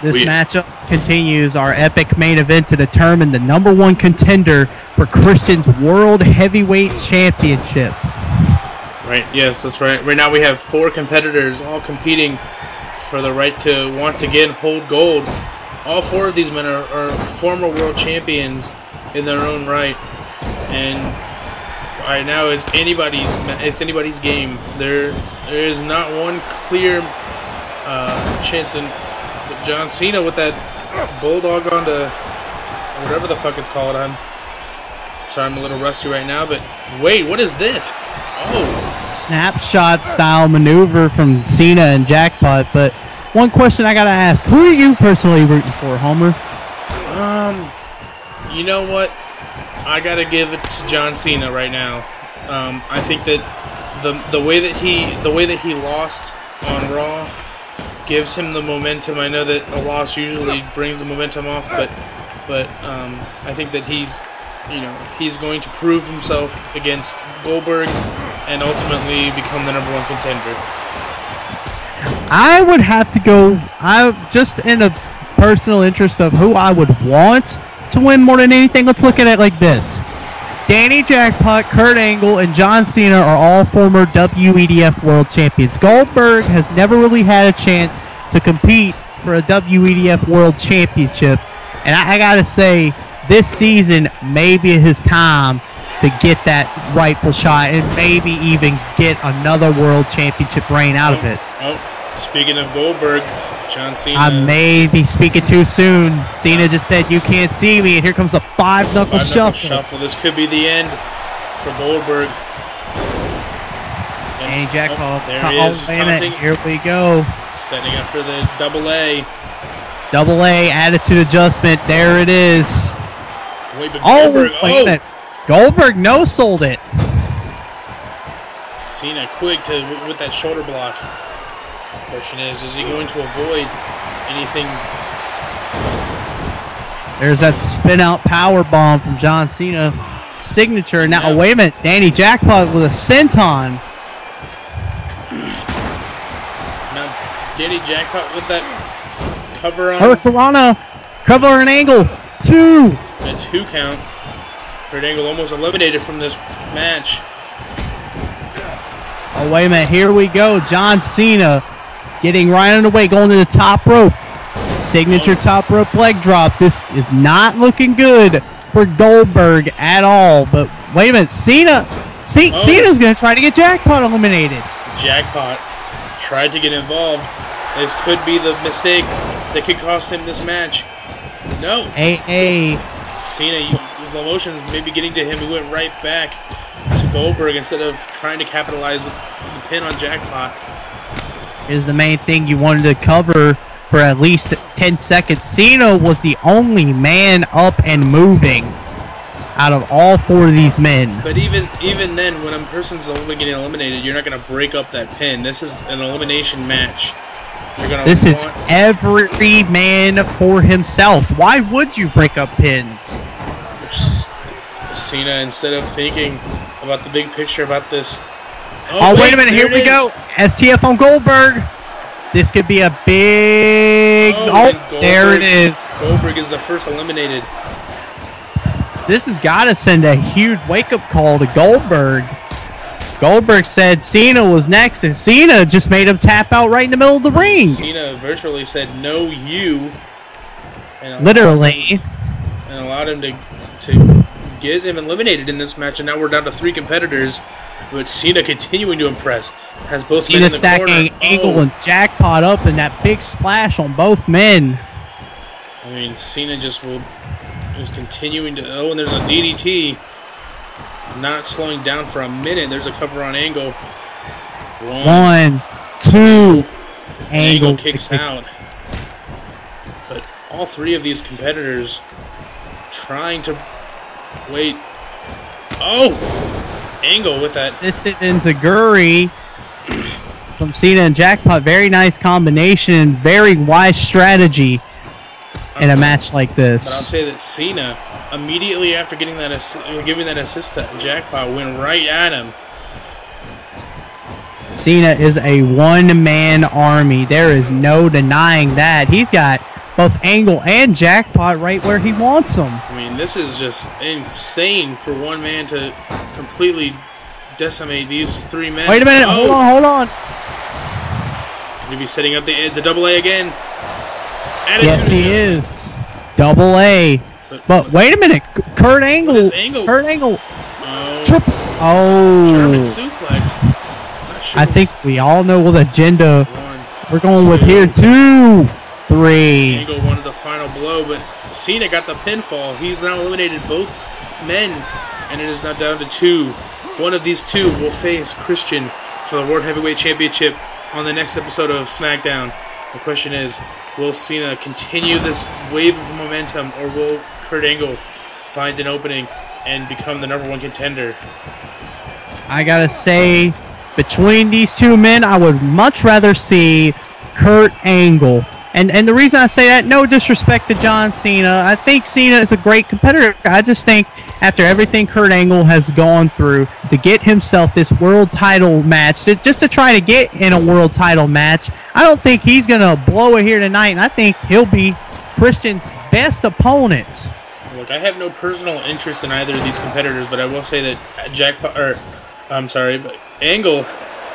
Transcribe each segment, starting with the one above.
This matchup continues our epic main event to determine the #1 contender for Christian's World Heavyweight Championship. Right, yes, that's right. Right now we have 4 competitors all competing for the right to once again hold gold. All 4 of these men are former world champions in their own right. And right now it's anybody's game. There is not one clear chance. And John Cena with that bulldog onto whatever the fuck it's called. I'm sorry, I'm a little rusty right now, but wait, what is this? Oh. Snapshot style maneuver from Cena and Jackpot. But one question I gotta ask: who are you personally rooting for, Homer? You know what? I gotta give it to John Cena right now. I think that the way that he lost on Raw gives him the momentum. I know that a loss usually brings the momentum off, but I think that he's going to prove himself against Goldberg and ultimately become the #1 contender. I would have to go. Just in a personal interest of who I would want to win more than anything. Let's look at it like this: Danny Jackpot, Kurt Angle, and John Cena are all former WEDF World Champions. Goldberg has never really had a chance to compete for a WEDF World Championship, and I gotta say, this season may be his time to get that rightful shot and maybe even get another World Championship reign out of it. Oh, speaking of Goldberg, John Cena. I may be speaking too soon. Cena just said, "You can't see me," and here comes the five-knuckle shuffle. This could be the end for Goldberg. And Jackpot. There he is. Here we go. Setting up for the double A. Double A attitude adjustment. There it is. Wait, but Goldberg, wait a minute. Goldberg no-sold it. Cena quick with that shoulder block. Question is he going to avoid anything? There's that spin-out power bomb from John Cena. Signature. Now, wait a minute. Danny Jackpot with a senton. Now, Danny Jackpot with that cover on. Hurricanrana. Cover and Angle. 2. A 2 count. Kurt Angle almost eliminated from this match. Oh, wait a minute. Here we go. John Cena getting right on the way, going to the top rope. Signature top rope leg drop. This is not looking good for Goldberg at all. But wait a minute. Cena's going to try to get Jackpot eliminated. Jackpot tried to get involved. This could be the mistake that could cost him this match. No. Cena, his emotions maybe getting to him. He went right back to Goldberg instead of trying to capitalize with the pin on Jackpot. Is the main thing you wanted to cover for at least 10 seconds. Cena was the only man up and moving out of all 4 of these men. But even then, when a person's getting eliminated, you're not going to break up that pin. This is an elimination match. This is every man for himself. Why would you break up pins? Cena, instead of thinking about the big picture about this. Oh, wait a minute. Here we go. STF on Goldberg. This could be a big... there it is. Goldberg is the first eliminated. This has got to send a huge wake-up call to Goldberg. Goldberg said Cena was next, and Cena just made him tap out right in the middle of the ring. Cena virtually said, "No, you." And literally. And allowed him to get him eliminated in this match, and now we're down to 3 competitors. But Cena continuing to impress. Has both Cena men in the stacking corner. Angle and Jackpot up, and that big splash on both men. I mean, Cena just continuing to... Oh, and there's a DDT. Not slowing down for a minute. There's a cover on Angle. 1, 2. Angle kicks out. But all 3 of these competitors trying to wait. Oh! Angle with that. Assisted Enziguri from Cena and Jackpot. Very nice combination. Very wise strategy in a match like this. But I'll say that Cena, immediately after getting that giving that assist to Jackpot, went right at him. Cena is a one-man army. There is no denying that. He's got both Angle and Jackpot right where he wants them. I mean, this is just insane for one man to completely decimate these three men. Wait a minute. Oh. Hold on. Could he be setting up the double A again? Attitude yes, he adjustment. is. Double A. But wait a minute. Kurt Angle. Kurt Angle. Triple. Oh. German suplex. Not sure. I think we all know what agenda we're going with two. here. 2, 3. Angle wanted the final blow, but Cena got the pinfall. He's now eliminated both men, and it is now down to 2. One of these two will face Christian for the World Heavyweight Championship on the next episode of Smackdown. The question is, will Cena continue this wave of momentum, or will Kurt Angle find an opening and become the #1 contender? I gotta say, between these two men, I would much rather see Kurt Angle. And the reason I say that, no disrespect to John Cena, I think Cena is a great competitor. I just think after everything Kurt Angle has gone through to get himself this world title match, just to try to get in a world title match, I don't think he's going to blow it here tonight, and I think he'll be Christian's best opponent. Look, I have no personal interest in either of these competitors, but I will say that but Angle,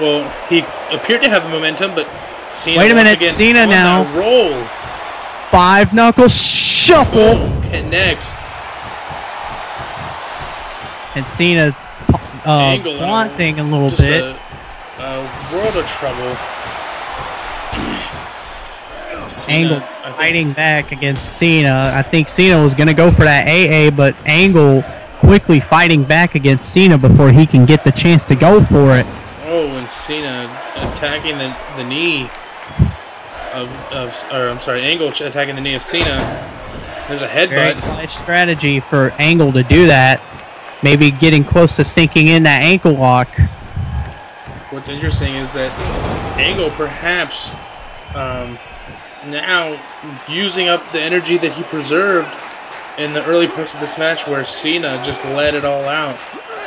well, he appeared to have the momentum, but Cena, wait a minute, again, Cena now. Roll. 5 knuckle shuffle. Boom, connects. And Cena flaunting a little bit. A world of trouble. Cena, Angle fighting back against Cena. I think Cena was going to go for that AA, but Angle quickly fighting back against Cena before he can get the chance to go for it. Oh, and Cena attacking the knee Angle attacking the knee of Cena. There's a headbutt. Very nice strategy for Angle to do that. Maybe getting close to sinking in that ankle lock. What's interesting is that Angle perhaps now using up the energy that he preserved in the early parts of this match where Cena just let it all out.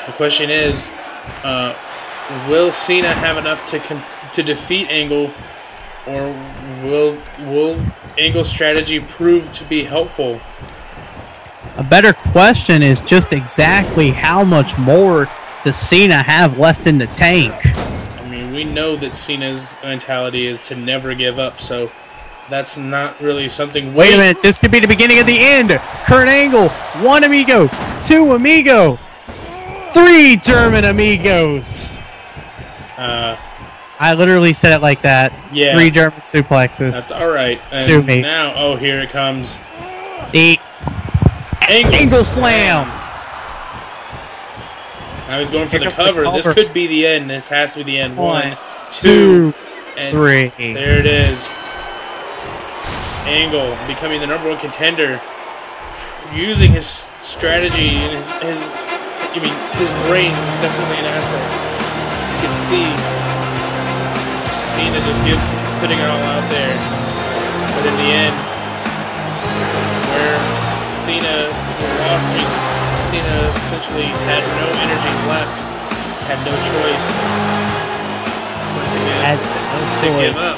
The question is, will Cena have enough to defeat Angle, or will Angle's strategy prove to be helpful? A better question is just exactly how much more does Cena have left in the tank? I mean, we know that Cena's mentality is to never give up, so that's not really something... Wait a minute, this could be the beginning of the end. Kurt Angle, 1 amigo, 2 amigo, 3 German amigos. I literally said it like that. Yeah. 3 German suplexes. That's alright. Sue me. Now, oh, here it comes. The Angle slam. Now he's going for the cover. This could be the end. This has to be the end. 1, 2, and 3. There it is. Angle becoming the #1 contender, using his strategy and his brain is definitely an asset. You can see Cena just putting it all out there, but in the end, where Cena lost, Cena essentially had no energy left, had no choice but to give up.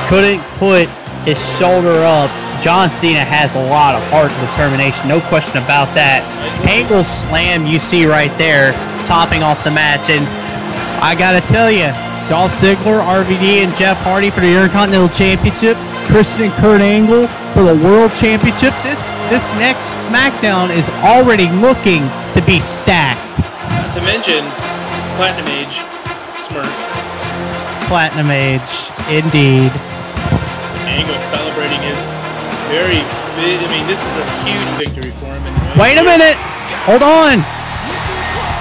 Couldn't put his shoulder up. John Cena has a lot of heart and determination, no question about that. Angle slam you see right there, topping off the match, and I gotta tell you, Dolph Ziggler, RVD, and Jeff Hardy for the Intercontinental Championship, Christian and Kurt Angle for the World Championship. This next SmackDown is already looking to be stacked. Not to mention Platinum Age Smirk. Platinum Age, indeed. Angle celebrating his very big, this is a huge victory for him. Wait a minute! Hold on!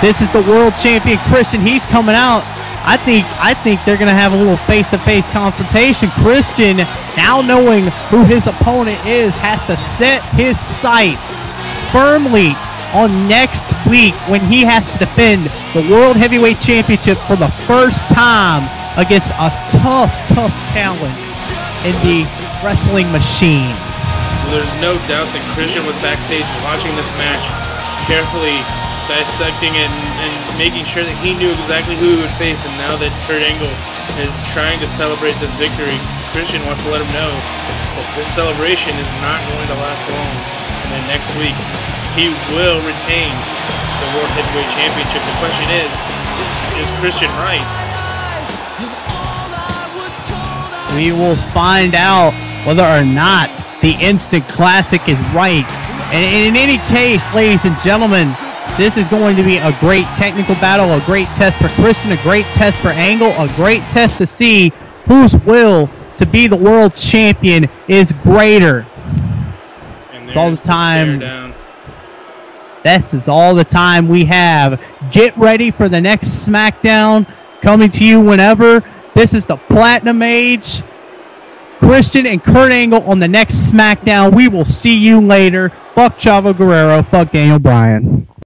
This is the World Champion Christian. He's coming out. I think they're going to have a little face-to-face confrontation. Christian, now knowing who his opponent is, has to set his sights firmly on next week when he has to defend the World Heavyweight Championship for the first time against a tough challenge in the wrestling machine. Well, there's no doubt that Christian was backstage watching this match, carefully dissecting it and making sure that he knew exactly who he would face. And now that Kurt Angle is trying to celebrate this victory, Christian wants to let him know But this celebration is not going to last long. And then next week, he will retain the World Heavyweight Championship. The question is Christian right? We will find out whether or not the Instant Classic is right. And in any case, ladies and gentlemen, this is going to be a great technical battle, a great test for Christian, a great test for Angle, a great test to see whose will to be the world champion is greater. It's all the time. This is all the time we have. Get ready for the next Smackdown coming to you whenever. This is the Platinum Age. Christian and Kurt Angle on the next Smackdown. We will see you later. Fuck Chavo Guerrero. Fuck Daniel Bryan.